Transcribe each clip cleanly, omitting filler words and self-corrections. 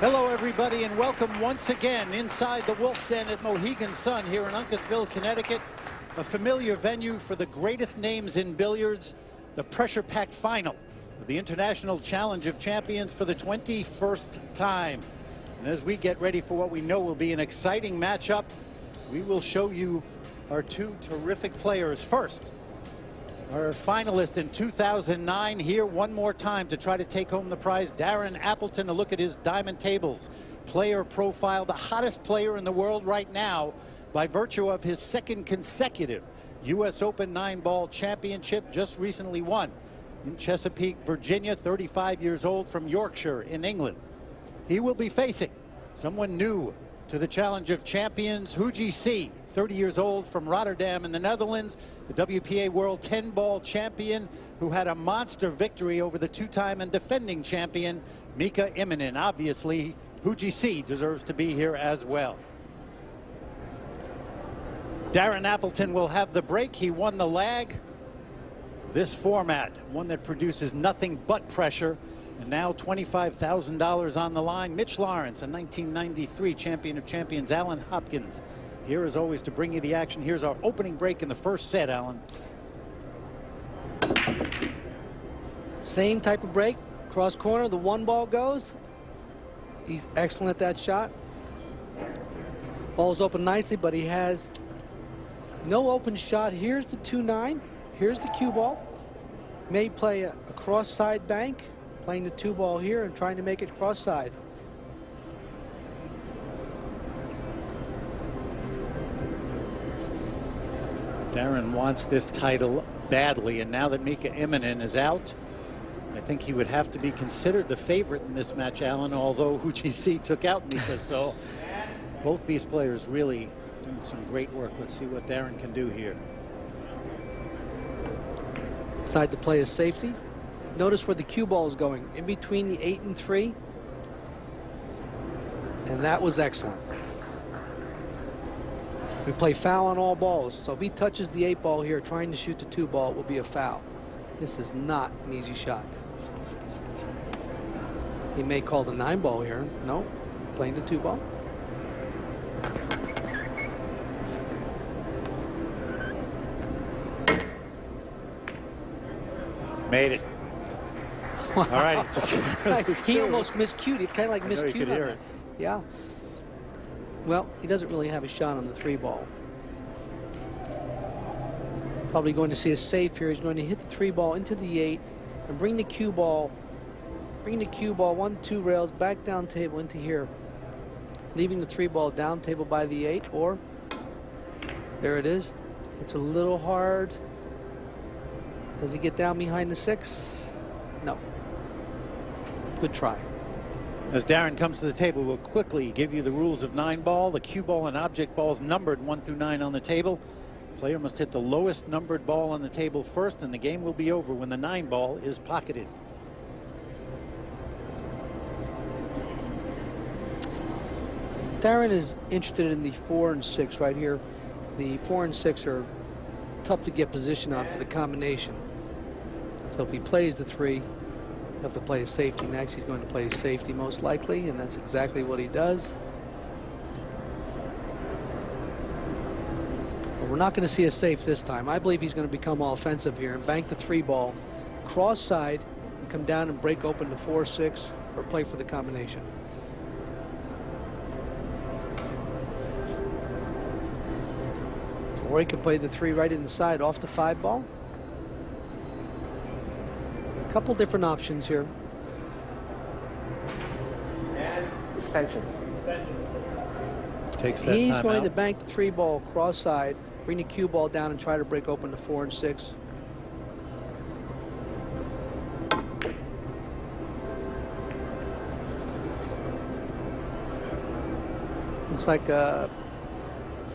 Hello, everybody, and welcome once again inside the Wolf Den at Mohegan Sun here in Uncasville, Connecticut. A familiar venue for the greatest names in billiards, the pressure-packed final of the International Challenge of Champions for the 21st time. And as we get ready for what we know will be an exciting matchup, we will show you our two terrific players. First, our finalist in 2009 here one more time to try to take home the prize, Darren Appleton. A look at his diamond tables player profile, the hottest player in the world right now by virtue of his second consecutive U.S. Open 9-ball championship, just recently won in Chesapeake, Virginia, 35 years old, from Yorkshire in England. He will be facing someone new to the Challenge of Champions, Huidji, 30 years old, from Rotterdam in the Netherlands, the WPA World 10-ball champion who had a monster victory over the two-time and defending champion, Mika Immonen. Obviously, Huidji deserves to be here as well. Darren Appleton will have the break. He won the lag. This format, one that produces nothing but pressure. And now $25,000 on the line. Mitch Lawrence, a 1993 champion of champions. Alan Hopkins here as always to bring you the action. Here's our opening break in the first set, Alan. Same type of break. Cross corner, the one ball goes. He's excellent at that shot. Ball's open nicely, but he has no open shot. Here's the 2-9. Here's the cue ball. May play a cross side bank, playing the 2-ball here and trying to make it cross side. Darren wants this title badly, and now that Mika Immonen is out, I think he would have to be considered the favorite in this match, Alan, although Huidji took out Mika. So both these players really doing some great work. Let's see what Darren can do here. Decide to play a safety. Notice where the cue ball is going, in between the 8 and 3. And that was excellent. We play foul on all balls. So if he touches the 8-ball here, trying to shoot the 2-ball, it will be a foul. This is not an easy shot. He may call the 9-ball here. No, playing the 2-ball. Made it. All right. He almost miscued. He kind of like miscued. You could hear it. Yeah. Well, he doesn't really have a shot on the 3-ball. Probably going to see a safe here. He's going to hit the 3-ball into the 8 and bring the cue ball. Bring the cue ball 1-2 rails back down table into here, leaving the 3-ball down table by the 8. Or there it is. It's a little hard. Does he get down behind the 6? No. Good try. As Darren comes to the table, we'll quickly give you the rules of 9-ball. The cue ball and object balls numbered 1 through 9 on the table. Player must hit the lowest numbered ball on the table first, and the game will be over when the 9-ball is pocketed. Darren is interested in the 4 and 6 right here. The 4 and 6 are tough to get position on for the combination. So if he plays the 3, he'll have to play a safety next. He's going to play a safety most likely, and that's exactly what he does. But we're not going to see a safe this time. I believe he's going to become offensive here and bank the 3-ball cross side and come down and break open the 4-6 or play for the combination. Or he can play the 3 right inside off the 5-ball. A couple different options here. And extension. Takes that He's time going out. to bank the 3-ball cross side, bring the cue ball down and try to break open the 4 and 6. Looks like a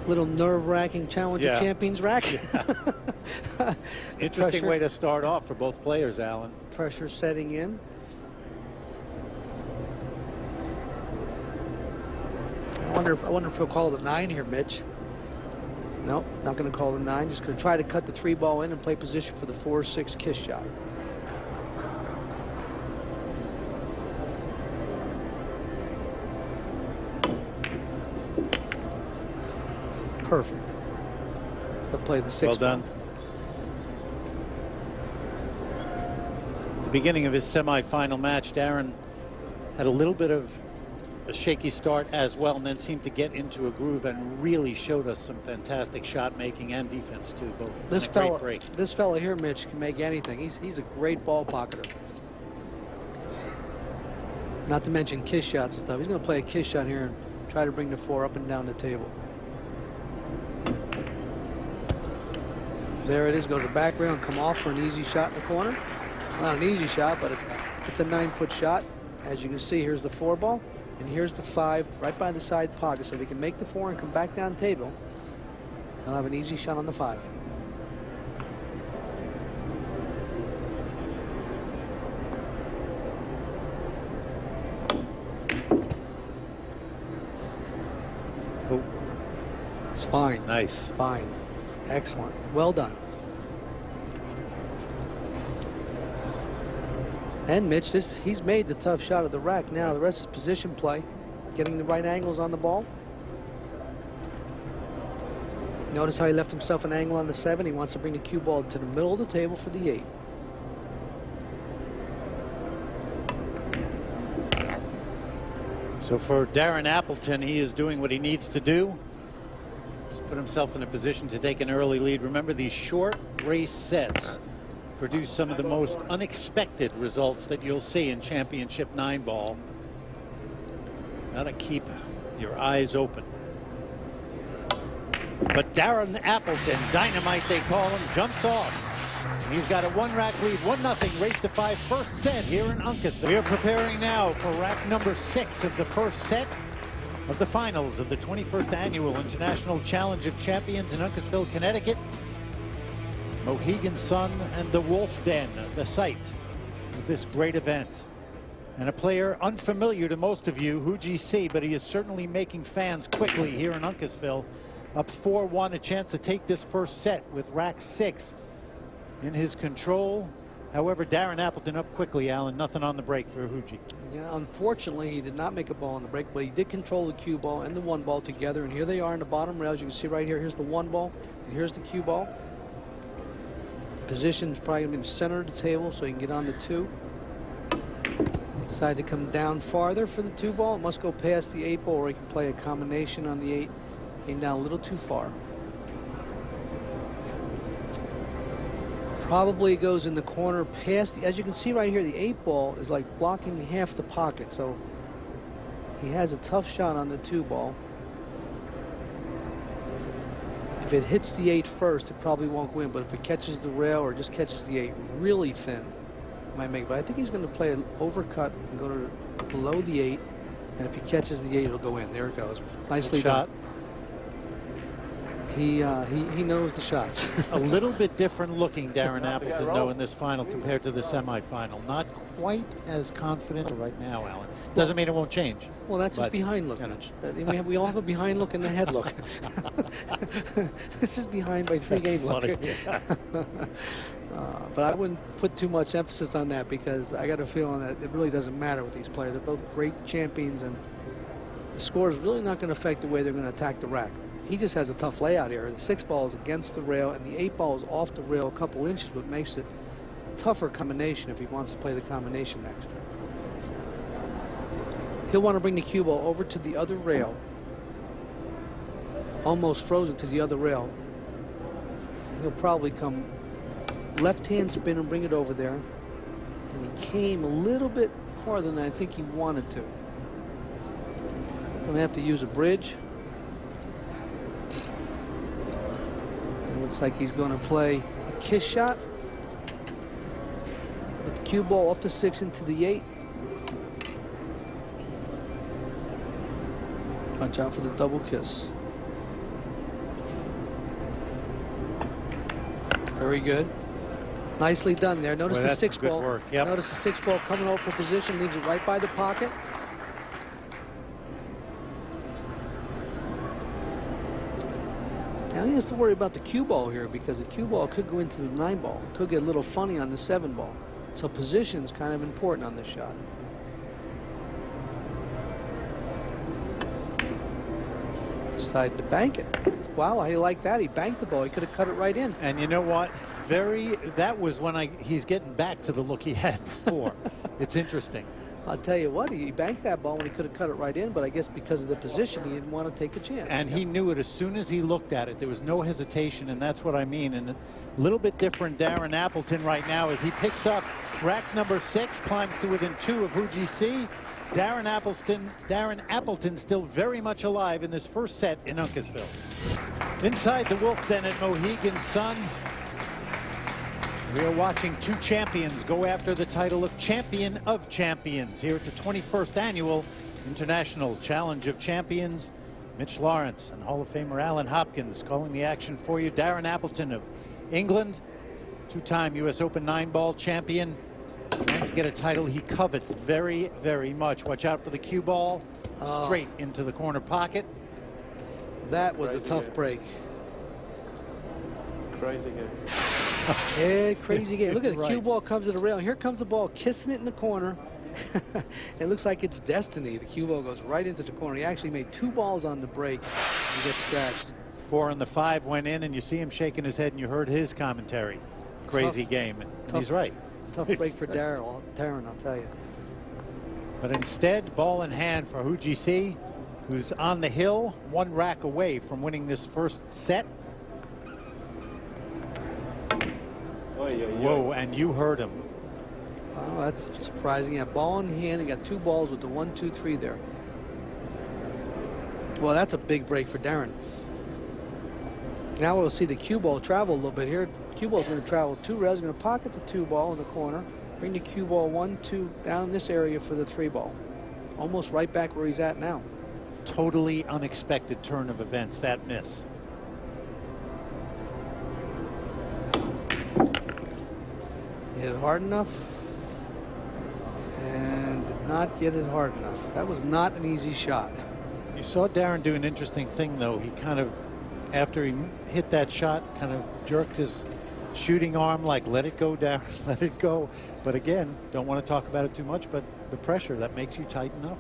little nerve-wracking Challenge of Champions rack. Yeah. Interesting way to start off for both players, Alan. Pressure setting in. I wonder if he'll call the 9 here, Mitch. Nope, not going to call the 9. Just going to try to cut the 3-ball in and play position for the 4-6 kiss shot. perfect. But play the 6 Well done. The beginning of his semifinal match, Darren had a little bit of a shaky start as well, and then seemed to get into a groove and really showed us some fantastic shot making and defense too. Both. This fella here, Mitch, can make anything. He's a great ball pocketer. Not to mention kiss shots and stuff. He's going to play a kiss shot here and try to bring the 4 up and down the table. There it is. Go to the back rail and come off for an easy shot in the corner. Not an easy shot, but it's a 9-foot shot. As you can see, here's the 4 ball, and here's the 5 right by the side pocket. So if he can make the 4 and come back down table, he'll have an easy shot on the 5. Oh. It's fine. Nice. Fine. Excellent. Well done. And Mitch, he's made the tough shot of the rack. Now the rest is position play, getting the right angles on the ball. Notice how he left himself an angle on the 7. He wants to bring the cue ball to the middle of the table for the 8. So for Darren Appleton, he is doing what he needs to do. He's put himself in a position to take an early lead. Remember, these short race sets produce some of the most unexpected results that you'll see in championship 9 ball. Gotta keep your eyes open. But Darren Appleton, dynamite they call him, jumps off. He's got a 1-rack lead, 1-0, race to 5, first set here in Uncasville. We are preparing now for rack number 6 of the first set of the finals of the 21st Annual International Challenge of Champions in Uncasville, Connecticut. Mohegan Sun and the Wolf Den, the site of this great event. And a player unfamiliar to most of you, Huidji, but he is certainly making fans quickly here in Uncasville. Up 4-1, a chance to take this first set with rack 6 in his control. However, Darren Appleton up quickly, Alan. Nothing on the break for Huidji. Yeah, unfortunately, he did not make a ball on the break, but he did control the cue ball and the 1 ball together. And here they are in the bottom rails. You can see right here, here's the 1 ball, and here's the cue ball. Position's probably going to be in the center of the table so he can get on the 2. Decide to come down farther for the 2 ball. It must go past the 8 ball, or he can play a combination on the 8. Came down a little too far. Probably goes in the corner past the, as you can see right here, the 8 ball is like blocking half the pocket. So he has a tough shot on the 2 ball. If it hits the 8 first, it probably won't go in, but if it catches the rail or just catches the 8 really thin, it might make it. But I think he's going to play an overcut and go to below the 8, and if he catches the 8, it'll go in. There it goes. Nicely done. He knows the shots. A little bit different looking Darren Appleton, though, in this final compared to the semifinal. Not quite as confident right now, Alan. Doesn't mean it won't change. Well, that's his behind look. We all have a behind look and a head look. This is behind by 3-game look. But I wouldn't put too much emphasis on that, because I got a feeling that it really doesn't matter with these players. They're both great champions, and the score is really not going to affect the way they're going to attack the rack. He just has a tough layout here. The 6 ball is against the rail, and the 8 ball is off the rail a couple inches, what makes it a tougher combination if he wants to play the combination next. He'll want to bring the cue ball over to the other rail, almost frozen to the other rail. He'll probably come left-hand spin and bring it over there. And he came a little bit farther than I think he wanted to. Gonna have to use a bridge. Looks like he's going to play a kiss shot with the cue ball off the 6 into the 8. Watch out for the double kiss. Very good. Nicely done there. Notice the 6 ball. Work. Yep. Notice the 6 ball coming over for position, leaves it right by the pocket. Now he has to worry about the cue ball here, because the cue ball could go into the 9 ball. It could get a little funny on the 7 ball. So position's kind of important on this shot. decided to bank it. Wow, I like that. He banked the ball. He could have cut it right in. And you know what? That was when he's getting back to the look he had before. It's interesting. I'll tell you what, he banked that ball when he could have cut it right in, but I guess because of the position, he didn't want to take the chance. And he knew it as soon as he looked at it. There was no hesitation, and that's what I mean. And a little bit different Darren Appleton right now as he picks up rack number 6, climbs to within 2 of Huidji. Darren Appleton still very much alive in this first set in Uncasville. Inside the Wolf Den at Mohegan Sun, we are watching 2 champions go after the title of Champion of Champions here at the 21st Annual International Challenge of Champions. Mitch Lawrence and Hall of Famer Alan Hopkins calling the action for you. Darren Appleton of England, 2-time U.S. Open 9-ball champion, trying to get a title he covets very, very much. Watch out for the cue ball, straight into the corner pocket. That was a tough break. Crazy game. Yeah, crazy game. Look at the Right. cue ball comes to the rail. Here comes the ball, kissing it in the corner. It looks like it's destiny. The cue ball goes right into the corner. He actually made 2 balls on the break. He gets scratched. 4 and the 5 went in, and you see him shaking his head, and you heard his commentary. Crazy game. And he's right. Tough break for Darren, I'll tell you. But instead, ball in hand for Huidji, who's on the hill, 1 rack away from winning this first set. Whoa, and you heard him. Wow, that's surprising. Yeah, ball in hand. He got 2 balls with the 1, 2, 3 there. Well, that's a big break for Darren. Now we'll see the cue ball travel a little bit here. Cue ball's going to travel 2 rails. He's going to pocket the 2 ball in the corner. Bring the cue ball 1, 2 down in this area for the 3 ball. Almost right back where he's at now. Totally unexpected turn of events, that miss. Hit it hard enough and did not get it hard enough. That was not an easy shot. You saw Darren do an interesting thing, though. He kind of, after he hit that shot, kind of jerked his shooting arm like, let it go, Darren, let it go. But again, don't want to talk about it too much, but the pressure, that makes you tighten up.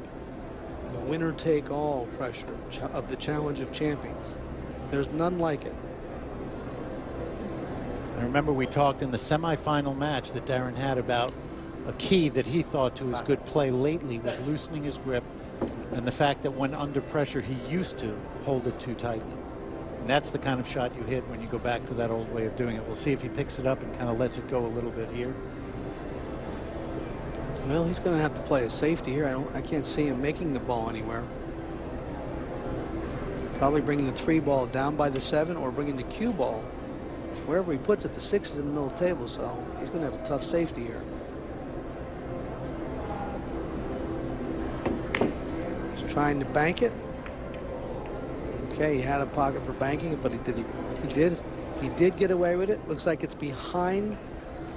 The winner-take-all pressure of the Challenge of Champions. There's none like it. I remember we talked in the semifinal match that Darren had about a key that he thought to his good play lately was loosening his grip, and the fact that when under pressure he used to hold it too tightly. And that's the kind of shot you hit when you go back to that old way of doing it. We'll see if he picks it up and kind of lets it go a little bit here. Well, he's going to have to play a safety here. I can't see him making the ball anywhere. Probably bringing the 3 ball down by the 7 or bringing the cue ball. Wherever he puts it, the 6 is in the middle of the table, so he's going to have a tough safety here. He's trying to bank it. Okay, he had a pocket for banking it, but he did get away with it. Looks like it's behind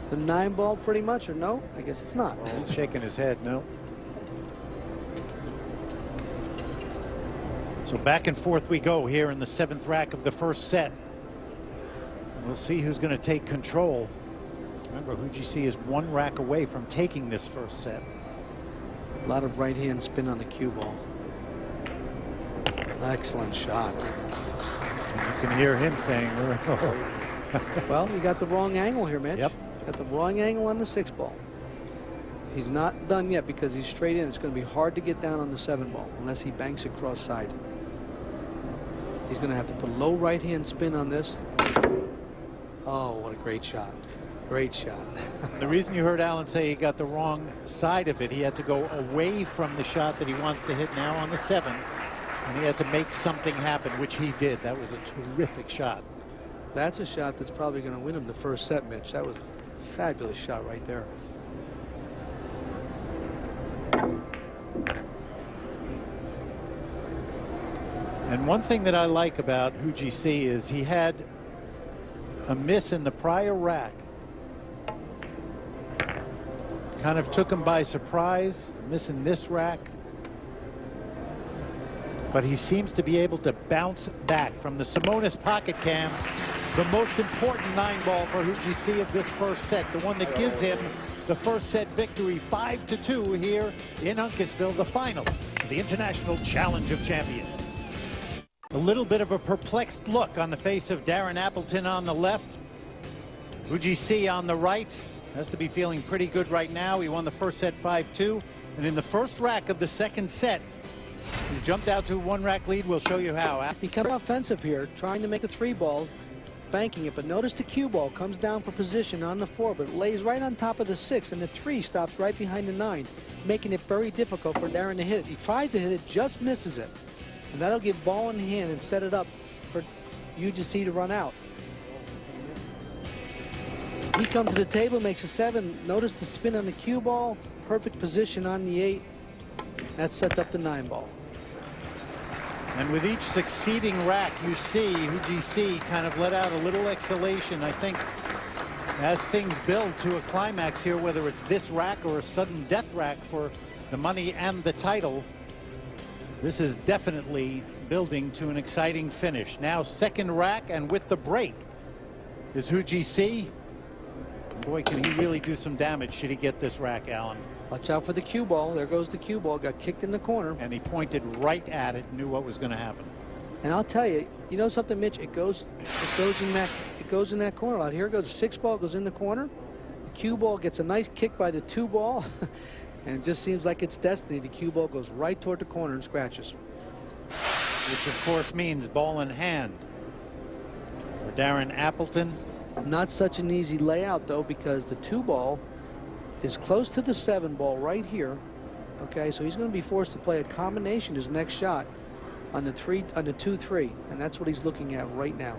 the 9 ball pretty much, or no? I guess it's not. He's shaking his head, no. So back and forth we go here in the 7th rack of the first set. We'll see who's going to take control. Remember, Huidji is 1 rack away from taking this first set. A lot of right-hand spin on the cue ball. Excellent shot. And you can hear him saying, oh. Well, you got the wrong angle here, Mitch. Yep. Got the wrong angle on the 6 ball. He's not done yet because he's straight in. It's going to be hard to get down on the 7 ball unless he banks it cross side. He's going to have to put a low right-hand spin on this. Oh, what a great shot. Great shot. The reason you heard Alan say he got the wrong side of it, he had to go away from the shot that he wants to hit now on the 7, and he had to make something happen, which he did. That was a terrific shot. That's a shot that's probably going to win him the first set, Mitch. That was a fabulous shot right there. And one thing that I like about Huidji is he had a miss in the prior rack. Kind of took him by surprise, missing this rack. But he seems to be able to bounce back from the Simonis pocket cam. The most important 9-ball for Huidji of this first set, the one that gives him the first set victory 5-2 here in Uncasville, the final of the International Challenge of Champions. A little bit of a perplexed look on the face of Darren Appleton on the left. Huidji on the right. Has to be feeling pretty good right now. He won the first set 5-2. And in the first rack of the second set, he's jumped out to a one-rack lead. We'll show you how. Become offensive here, trying to make the 3-ball, banking it. But notice the cue ball comes down for position on the 4, but lays right on top of the 6, and the 3 stops right behind the 9, making it very difficult for Darren to hit it. He tries to hit it, just misses it. And that'll give ball in hand and set it up for Huidji to run out. He comes to the table, makes a 7. Notice the spin on the cue ball. Perfect position on the 8. That sets up the 9-ball. And with each succeeding rack, you see Huidji kind of let out a little exhalation. I think as things build to a climax here, whether it's this rack or a sudden death rack for the money and the title, this is definitely building to an exciting finish. Now second rack, and with the break is Huidji. Boy, can he really do some damage should he get this rack, Alan. Watch out for the cue ball. There goes the cue ball. Got kicked in the corner. And he pointed right at it, knew what was going to happen. And I'll tell you, you know something, Mitch? It goes in that corner out here. It goes 6-ball, goes in the corner. The cue ball gets a nice kick by the 2-ball. And it just seems like it's destiny. The cue ball goes right toward the corner and scratches. Which of course means ball in hand for Darren Appleton. Not such an easy layout though, because the 2-ball is close to the 7-ball right here. Okay, so he's going to be forced to play a combination his next shot on the 2-3, and that's what he's looking at right now.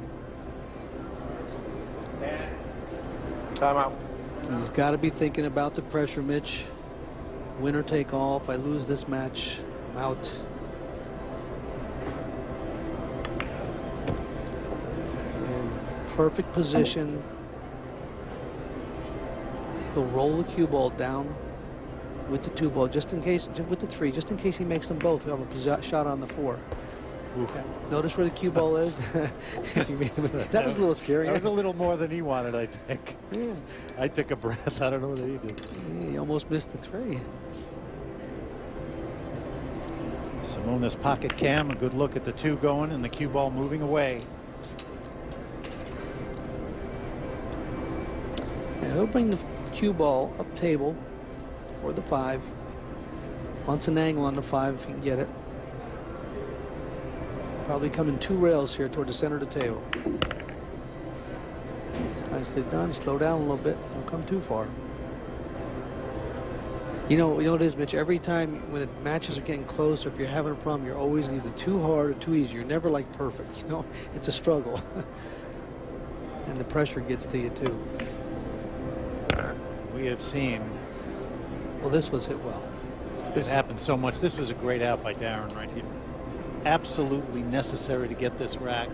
Timeout. And he's got to be thinking about the pressure, Mitch. Win or take all. If I lose this match, I'm out. And perfect position. He'll roll the cue ball down with the 2-ball, just in case, with the 3, just in case he makes them both. He'll have a shot on the 4. Okay. Notice where the cue ball is. That was a little scary. That was a little more than he wanted, I think. Yeah. I took a breath. I don't know what he did. Yeah, he almost missed the 3. Simona's pocket cam, a good look at the 2 going and the cue ball moving away. Yeah, he'll bring the cue ball up table for the 5. Wants an angle on the 5 if he can get it. Probably coming 2 rails here toward the center of the table. Nicely done. Slow down a little bit. Don't come too far. You know what it is, Mitch? Every time when matches are getting close, or if you're having a problem, you're always either too hard or too easy. You're never like perfect. You know, it's a struggle. And the pressure gets to you too. We have seen. Well, this was hit well. This happened so much. This was a great out by Darren right here. Absolutely necessary to get this rack.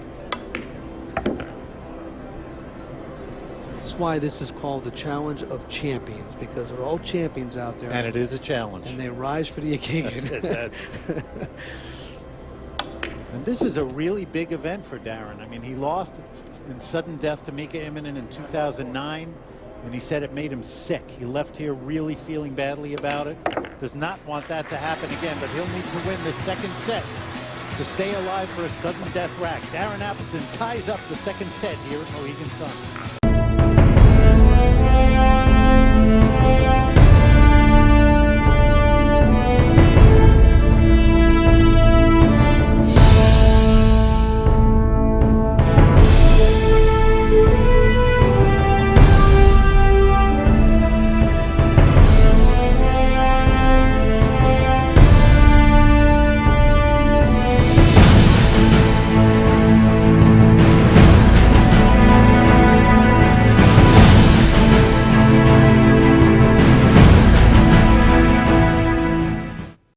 This is why this is called the Challenge of Champions, because they're all champions out there. And it is a challenge. And they rise for the occasion. And this is a really big event for Darren. I mean, he lost in sudden death to Mika Immonen in 2009, and he said it made him sick. He left here really feeling badly about it. Does not want that to happen again, but he'll need to win the second set to stay alive for a sudden death rack. Darren Appleton ties up the second set here at Mohegan Sun.